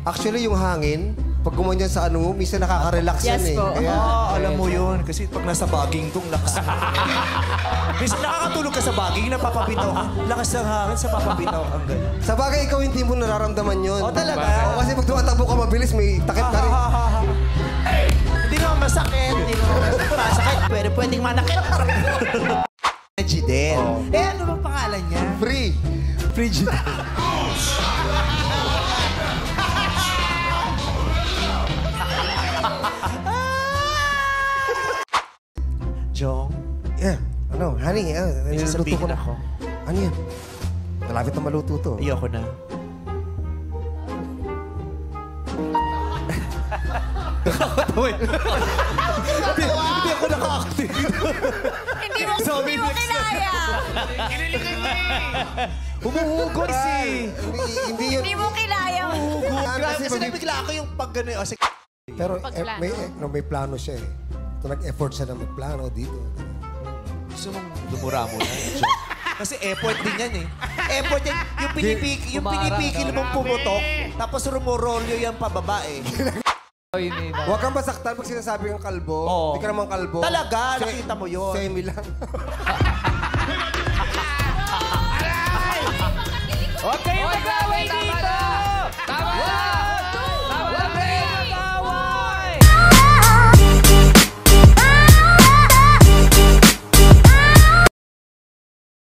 Actually, yung hangin, pag gumanyan sa ano mo, minsan nakaka-relax yan eh. Po. Kaya, alam mo yun. Kasi pag nasa baging tong lakas. Minsan nakakatulog ka sa baging, napapabitaw ka. Lakas ng hangin sa papabitaw ka. sa bagay, ikaw hindi mo nararamdaman yun. Oh, talaga? O, kasi pag tumatakbo ka mabilis, may takip ka rin. Hindi naman masakit. Hindi naman masakit. Pero pwedeng manakit. Frigidel. Eh, ano bang pangalan niya? Free. Frigidel. Jong? Yeah. Ano, honey, May niluluto sasabihin ko na. ako. Ano yan? Malapit na maluto to. Ayoko na. Hindi ako naka-active. Hindi mo kinaya. Humuhugot si. Hindi yun. Hindi mo kinaya. Kasi nabigla ako yung pag gano'n. Pero Pagplano. may plano siya eh. Kung nag-effort siya na magplano dito. Gusto mong dumura mo na. Kasi effort din yan eh. Effort yan. Yung pinipikil mong pumutok, tapos rumorolyo yan pababa eh. Huwag kang masaktan pag sinasabi ng kalbo. Oo. Hindi ka naman kalbo. Talaga, nakita mo yun. Semi lang. Huwag kayong mag-away dito!